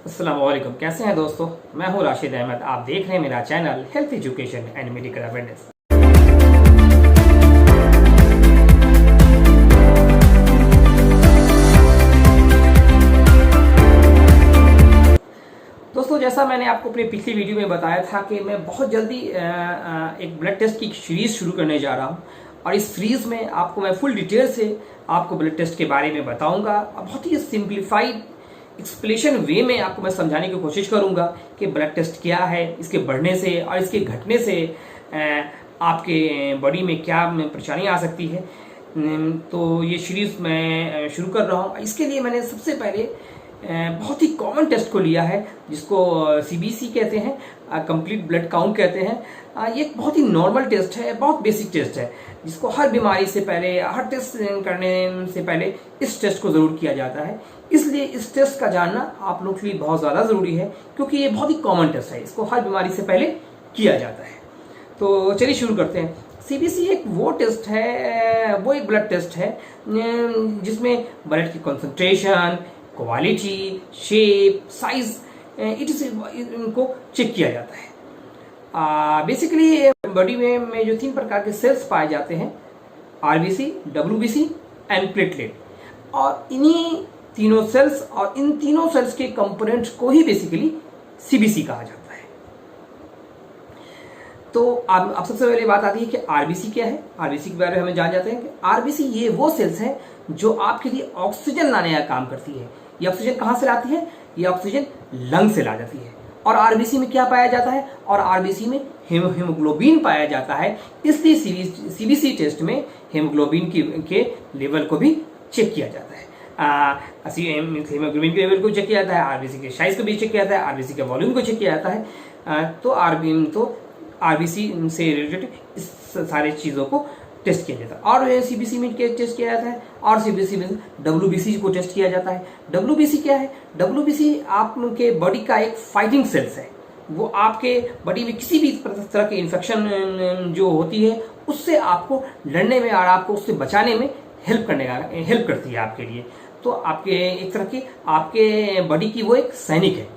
अस्सलाम वालेकुम। कैसे हैं दोस्तों? मैं हूं राशिद अहमद। आप देख रहे हैं मेरा channel health education and medical awareness. दोस्तों, जैसा मैंने आपको अपनी पिछली वीडियो में बताया था कि मैं बहुत जल्दी एक ब्लड टेस्ट की सीरीज शुरू करने जा रहा हूं और इस सीरीज में आपको मैं फुल डिटेल से आपको ब्लड टेस्ट के बारे में बताऊंगा और बहुत ही सिंप्लीफाइड एक्सप्लेनेशन वे में आपको मैं समझाने की कोशिश करूंगा कि ब्लड टेस्ट क्या है, इसके बढ़ने से और इसके घटने से आपके बॉडी में क्या परेशानी आ सकती है। तो ये सीरीज मैं शुरू कर रहा हूँ। इसके लिए मैंने सबसे पहले बहुत ही कॉमन टेस्ट को लिया है जिसको सीबीसी कहते हैं, कंप्लीट ब्लड काउंट कहते हैं। ये एक बहुत ही नॉर्मल टेस्ट है, बहुत बेसिक टेस्ट है जिसको हर बीमारी से पहले, हर टेस्ट करने से पहले इस टेस्ट को जरूर किया जाता है। इसलिए इस टेस्ट का जानना आप लोग के लिए बहुत ज़्यादा ज़रूरी है क्योंकि ये बहुत ही कॉमन टेस्ट है, इसको हर बीमारी से पहले किया जाता है। तो चलिए शुरू करते हैं। सीबीसी एक वो टेस्ट है, वो एक ब्लड टेस्ट है जिसमें ब्लड की कॉन्सेंट्रेशन, क्वालिटी, शेप, साइज इनको चेक किया जाता है। बेसिकली बॉडी में जो 3 प्रकार के सेल्स पाए जाते हैं, आरबीसी, डब्ल्यूबीसी एंड प्लेटलेट, और इन्हीं तीनों सेल्स और इन तीनों सेल्स के कंपोनेंट्स को ही बेसिकली सीबीसी कहा जाता है। तो अब सबसे पहले बात आती है कि आरबीसी क्या है। आरबीसी के बारे में हमें जान जाते हैं कि आरबीसी ये वो सेल्स हैं जो आपके लिए ऑक्सीजन लाने का काम करती है। ये ऑक्सीजन कहाँ से लाती है? ये ऑक्सीजन लंग से ला जाती है। और आरबीसी में क्या पाया जाता है? और आरबीसी में हीमोग्लोबिन पाया जाता है। इसलिए सीबीसी टेस्ट में हीमोग्लोबिन के लेवल को भी चेक किया जाता है। हीमोग्लोबिन के लेवल को चेक किया जाता है, आरबीसी के साइज को भी चेक किया जाता है, आरबीसी के वॉल्यूम को चेक किया जाता है। तो आरबीसी से रिलेटेड इस सारे चीज़ों को टेस्ट किया जाता है। और सीबीसी में टेस्ट किया जाता है और सीबीसी में डब्ल्यूबीसी को टेस्ट किया जाता है। डब्ल्यूबीसी क्या है? डब्ल्यूबीसी आपके बॉडी का एक फाइटिंग सेल्स है। वो आपके बॉडी में किसी भी तरह की इन्फेक्शन जो होती है उससे आपको लड़ने में और आपको उससे बचाने में हेल्प करती है आपके लिए। तो आपके एक तरह की आपके बॉडी की वो एक सैनिक है।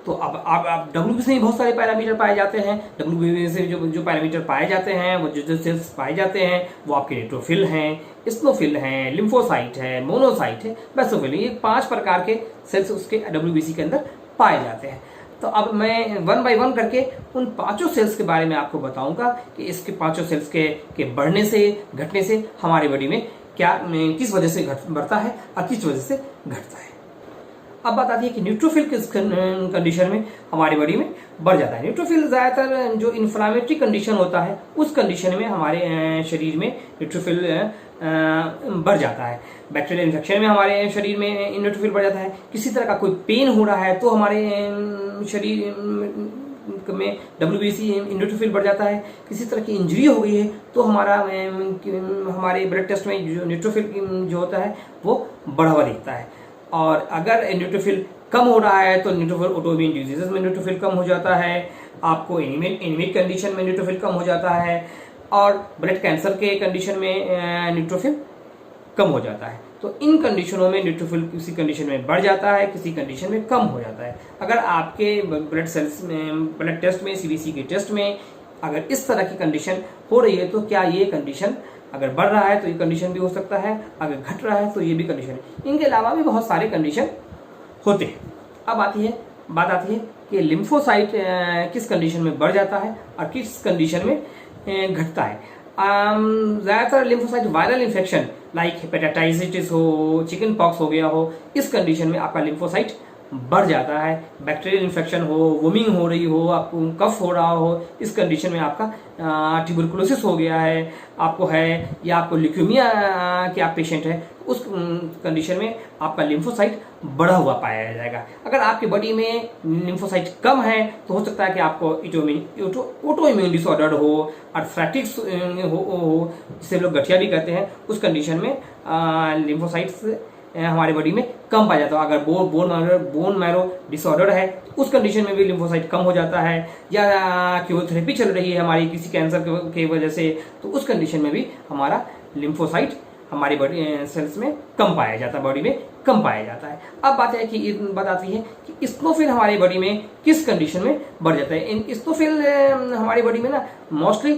तो अब डब्ल्यूबीसी में बहुत सारे पैरामीटर पाए जाते हैं। डब्ल्यूबीसी से जो पैरामीटर पाए जाते हैं, वो जो सेल्स पाए जाते हैं वो आपके न्यूट्रोफिल हैं, स्नोफिल हैं, लिम्फोसाइट है, मोनोसाइट है, बेसोफिल। ये 5 प्रकार के सेल्स उसके डब्ल्यूबीसी के अंदर पाए जाते हैं। तो अब मैं 1 बाय 1 करके उन 5 सेल्स के बारे में आपको बताऊंगा कि इसके 5 सेल्स के बढ़ने से, घटने से हमारी बॉडी में किस वजह से बढ़ता है और किस वजह से घटता है। अब बात आती है कि न्यूट्रोफिल किस कंडीशन में हमारी बॉडी में बढ़ जाता है। न्यूट्रोफिल ज़्यादातर जो इन्फ्लामेटरी कंडीशन होता है उस कंडीशन में हमारे शरीर में न्यूट्रोफिल बढ़ जाता है। बैक्टीरियल इन्फेक्शन में हमारे शरीर में न्यूट्रोफिल बढ़ जाता है। किसी तरह का कोई पेन हो रहा है तो हमारे शरीर में डब्ल्यूबीसी न्यूट्रोफिल बढ़ जाता है। किसी तरह की इंजरी हो गई है तो हमारे ब्लड टेस्ट में जो न्यूट्रोफिल जो होता है वो बढ़ावा दिखता है। और अगर न्यूट्रोफिल कम हो रहा है तो न्यूट्रोफिल ऑटोइम्यून डिजीजेस में न्यूट्रोफिल कम हो जाता है, आपको एनीमिक कंडीशन में न्यूट्रोफिल कम हो जाता है और ब्लड कैंसर के कंडीशन में न्यूट्रोफिल कम हो जाता है। तो इन कंडीशनों में न्यूट्रोफिल किसी कंडीशन में बढ़ जाता है, किसी कंडीशन में कम हो जाता है। अगर आपके ब्लड टेस्ट में, सीबीसी के टेस्ट में अगर इस तरह की कंडीशन हो रही है तो क्या ये कंडीशन अगर बढ़ रहा है तो ये कंडीशन भी हो सकता है, अगर घट रहा है तो ये भी कंडीशन है। इनके अलावा भी बहुत सारे कंडीशन होते हैं। अब बात आती है कि लिम्फोसाइट किस कंडीशन में बढ़ जाता है और किस कंडीशन में घटता है। ज़्यादातर lymphocyte viral infection like hepatitis हो, चिकन पॉक्स हो गया हो, इस कंडीशन में आपका लिम्फोसाइट बढ़ जाता है। बैक्टीरियल इन्फेक्शन हो, वोमिंग हो रही हो, आपको कफ हो रहा हो, इस कंडीशन में आपका ट्यूबरकुलोसिस हो गया है आपको है, या आपको ल्यूकेमिया के आप पेशेंट है, उस कंडीशन में आपका लिम्फोसाइट बढ़ा हुआ पाया जाएगा। अगर आपकी बॉडी में लिम्फोसाइट कम है तो हो सकता है कि आपको ऑटो इम्यून डिसऑर्डर हो, आर्थराइटिस हो, जिसे लोग गठिया भी कहते हैं, उस कंडीशन में लिम्फोसाइट्स हमारे बॉडी में कम पाया जाता है। अगर बोन मैरो डिसऑर्डर है उस कंडीशन में भी लिम्फोसाइट कम हो जाता है, या कीमोथेरेपी चल रही है हमारी किसी कैंसर के वजह से तो उस कंडीशन में भी हमारा लिम्फोसाइट हमारी बॉडी सेल्स में कम पाया जाता है, बॉडी में कम पाया जाता है। अब बात आती है कि इस्नोफिल हमारी बॉडी में किस कंडीशन में बढ़ जाता है। इस्नोफिल हमारी बॉडी में ना मोस्टली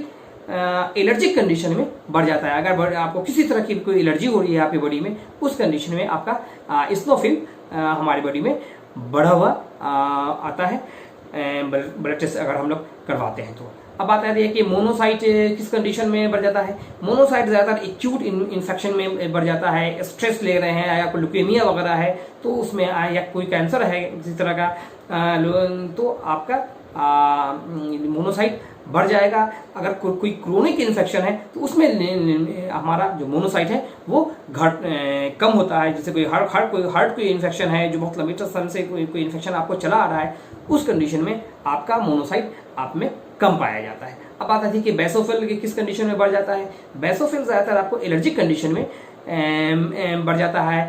एलर्जिक कंडीशन में बढ़ जाता है। अगर आपको किसी तरह की कोई एलर्जी हो रही है आपकी बॉडी में, उस कंडीशन में आपका इस्नोफिल हमारी बॉडी में बढ़ा हुआ आता है ब्लड टेस्ट अगर हम लोग करवाते हैं तो। अब बात आती है कि मोनोसाइट किस कंडीशन में बढ़ जाता है। मोनोसाइट ज़्यादातर एक्यूट इन्फेक्शन में बढ़ जाता है, स्ट्रेस ले रहे हैं या कोई ल्यूकेमिया वगैरह है तो उसमें, या कोई कैंसर है किसी तरह का, तो आपका मोनोसाइट बढ़ जाएगा। अगर कोई क्रोनिक इन्फेक्शन है तो उसमें हमारा जो मोनोसाइट है वो कम होता है। जैसे कोई हार्ट कोई इन्फेक्शन है जो बहुत लंबे समय से कोई इन्फेक्शन आपको चला आ रहा है, उस कंडीशन में आपका मोनोसाइट आप में कम पाया जाता है। अब बात आती है कि बेसोफिल किस कंडीशन में बढ़ जाता है। बेसोफिल ज़्यादातर आपको एलर्जिक कंडीशन में बढ़ जाता है।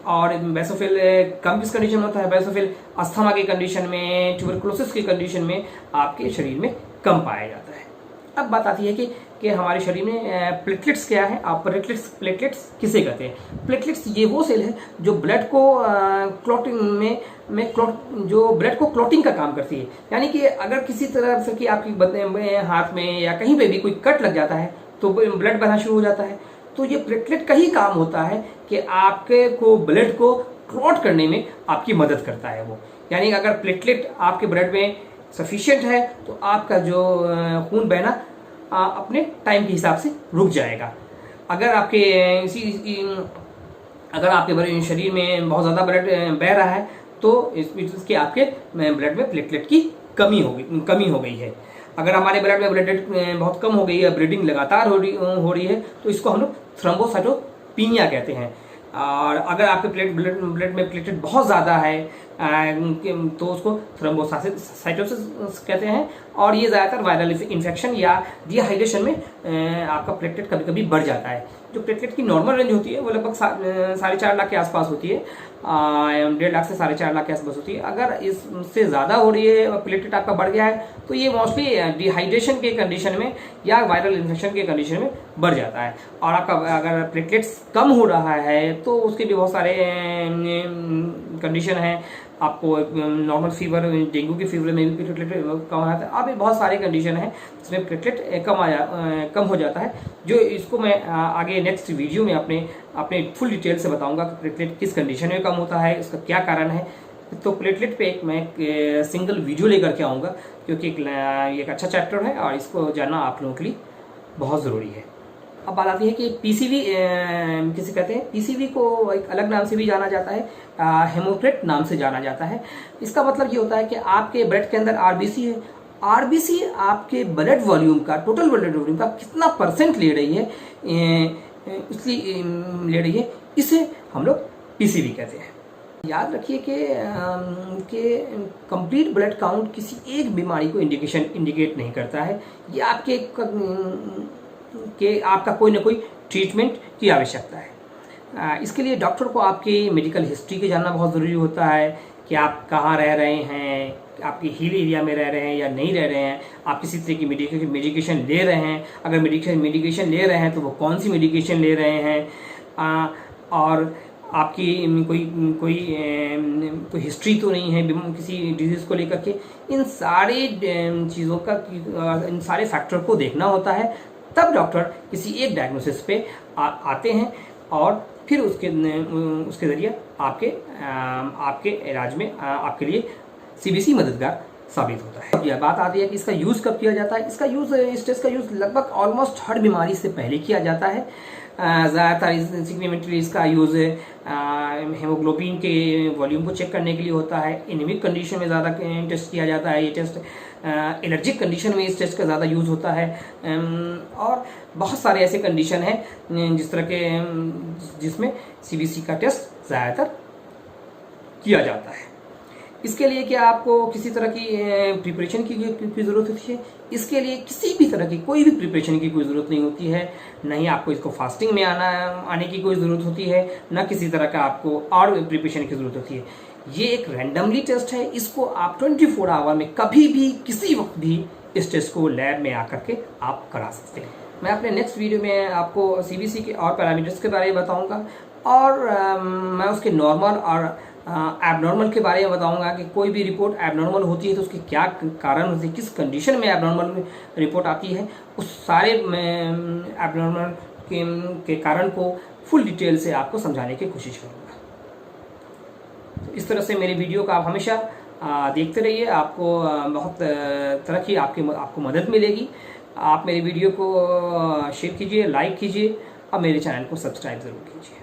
और बेसोफिल कम किस कंडीशन में होता है। बेसोफिल अस्थमा की कंडीशन में, ट्यूबरकुलोसिस की कंडीशन में आपके शरीर में कम पाया जाता है। अब बात आती है कि हमारे शरीर में प्लेटलेट्स क्या है। आप प्लेटलेट्स किसे कहते हैं। प्लेटलेट्स ये वो सेल है जो ब्लड को क्लॉटिंग जो ब्लड को क्लॉटिंग का काम करती है। यानी कि अगर किसी तरह से कि आपकी हाथ में या कहीं पे भी कोई कट लग जाता है तो ब्लड बहना शुरू हो जाता है, तो ये प्लेटलेट का ही काम होता है कि आपके को ब्लड को क्लॉट करने में आपकी मदद करता है वो। यानी अगर प्लेटलेट आपके ब्लड में सफिशिएंट है तो आपका जो खून बहना अपने टाइम के हिसाब से रुक जाएगा। अगर आपके शरीर में बहुत ज़्यादा ब्लड बह रहा है तो इसके आपके ब्लड में प्लेटलेट की कमी हो गई है। अगर हमारे ब्लड में प्लेटलेट बहुत कम हो गई है, ब्लीडिंग लगातार हो रही है, तो इसको हम लोग थ्रोम्बोसाइटोपिनिया कहते हैं। और अगर आपके ब्लड में प्लेटलेट बहुत ज़्यादा है तो उसको थ्रोम्बोसाइटोसिस कहते हैं। और ये ज़्यादातर वायरल इन्फेक्शन या डिहाइड्रेशन में आपका प्लेटलेट कभी कभी बढ़ जाता है। जो प्लेटलेट की नॉर्मल रेंज होती है वो लगभग 4.5 लाख के आसपास होती है, 1.5 लाख से 4.5 लाख के आसपास होती है। अगर इससे ज़्यादा हो रही है, प्लेटलेट आपका बढ़ गया है, तो ये मोस्टली डिहाइड्रेशन के कंडीशन में या वायरल इन्फेक्शन के कंडीशन में बढ़ जाता है। और आपका अगर प्लेटलेट्स कम हो रहा है तो उसके भी बहुत सारे कंडीशन हैं। आपको नॉर्मल फीवर, डेंगू के फीवर में भी प्लेटलेट कम हो जाता है। अभी बहुत सारे कंडीशन हैं जिसमें प्लेटलेट कम हो जाता है, जो इसको मैं आगे नेक्स्ट वीडियो में अपने फुल डिटेल से बताऊंगा कि प्लेटलेट किस कंडीशन में कम होता है, इसका क्या कारण है। तो प्लेटलेट पे मैं सिंगल वीडियो लेकर के आऊँगा, क्योंकि एक अच्छा चैप्टर है और इसको जानना आप लोगों के लिए बहुत ज़रूरी है। अब बात आती है कि पीसीवी किसे कहते हैं। पीसीवी को एक अलग नाम से भी जाना जाता है, हेमोक्रेट नाम से जाना जाता है। इसका मतलब ये होता है कि आपके ब्लड के अंदर आरबीसी है। आरबीसी आपके ब्लड वॉल्यूम का, टोटल ब्लड वॉल्यूम का कितना परसेंट ले रही है, इसलिए इसे हम लोग पीसीवी कहते हैं। याद रखिए कि कंप्लीट ब्लड काउंट किसी एक बीमारी को इंडिकेट नहीं करता है। ये आपका कोई ना कोई ट्रीटमेंट की आवश्यकता है। इसके लिए डॉक्टर को आपकी मेडिकल हिस्ट्री के जानना बहुत ज़रूरी होता है कि आप कहाँ रह रहे हैं, आपके हिल एरिया में रह रहे हैं या नहीं रह रहे हैं, आप किसी तरह की मेडिकेशन ले रहे हैं। अगर मेडिकेशन ले रहे हैं तो वो कौन सी मेडिकेशन ले रहे हैं, और आपकी कोई हिस्ट्री तो नहीं है किसी डिजीज़ को लेकर के। इन सारे चीज़ों का, इन सारे फैक्टर को देखना होता है, तब डॉक्टर किसी एक डायग्नोसिस पे आते हैं और फिर उसके ज़रिए आपके इलाज में आपके लिए सीबीसी मददगार साबित होता है। अब यह बात आती है कि इसका यूज़ कब किया जाता है। इस टेस्ट का यूज़ लगभग ऑलमोस्ट हर बीमारी से पहले किया जाता है। ज़्यादातर सिग्निफिकेंटली इसका यूज़ हेमोग्लोबिन के वॉल्यूम को चेक करने के लिए होता है। एनीमिक कंडीशन में ज़्यादा टेस्ट किया जाता है। ये टेस्ट एलर्जिक कंडीशन में इस टेस्ट का ज़्यादा यूज़ होता है। और बहुत सारे ऐसे कंडीशन हैं जिसमें सीबीसी का टेस्ट ज़्यादातर किया जाता है। इसके लिए क्या आपको किसी तरह की प्रिपरेशन की ज़रूरत होती है। इसके लिए किसी भी तरह की कोई भी प्रिपरेशन की कोई ज़रूरत नहीं होती है। नहीं आपको इसको फास्टिंग में आने की कोई ज़रूरत होती है, ना किसी तरह का आपको और प्रिपरेशन की ज़रूरत होती है। ये एक रैंडमली टेस्ट है। इसको आप 24 आवर में कभी भी किसी वक्त भी इस टेस्ट को लैब में आकर के आप करा सकते हैं। मैं अपने नेक्स्ट वीडियो में आपको सीबीसी के और पैरामीटर्स के बारे में बताऊंगा, और मैं उसके नॉर्मल और एबनॉर्मल के बारे में बताऊंगा कि कोई भी रिपोर्ट एबनॉर्मल होती है तो उसके क्या कारण होते हैं, किस कंडीशन में एबनॉर्मल रिपोर्ट आती है, उस सारे एबनॉर्मल के कारण को फुल डिटेल से आपको समझाने की कोशिश करूँगा। तो इस तरह से मेरी वीडियो का आप हमेशा देखते रहिए, आपको बहुत तरह की आपको मदद मिलेगी। आप मेरी वीडियो को शेयर कीजिए, लाइक कीजिए और मेरे चैनल को सब्सक्राइब ज़रूर कीजिए।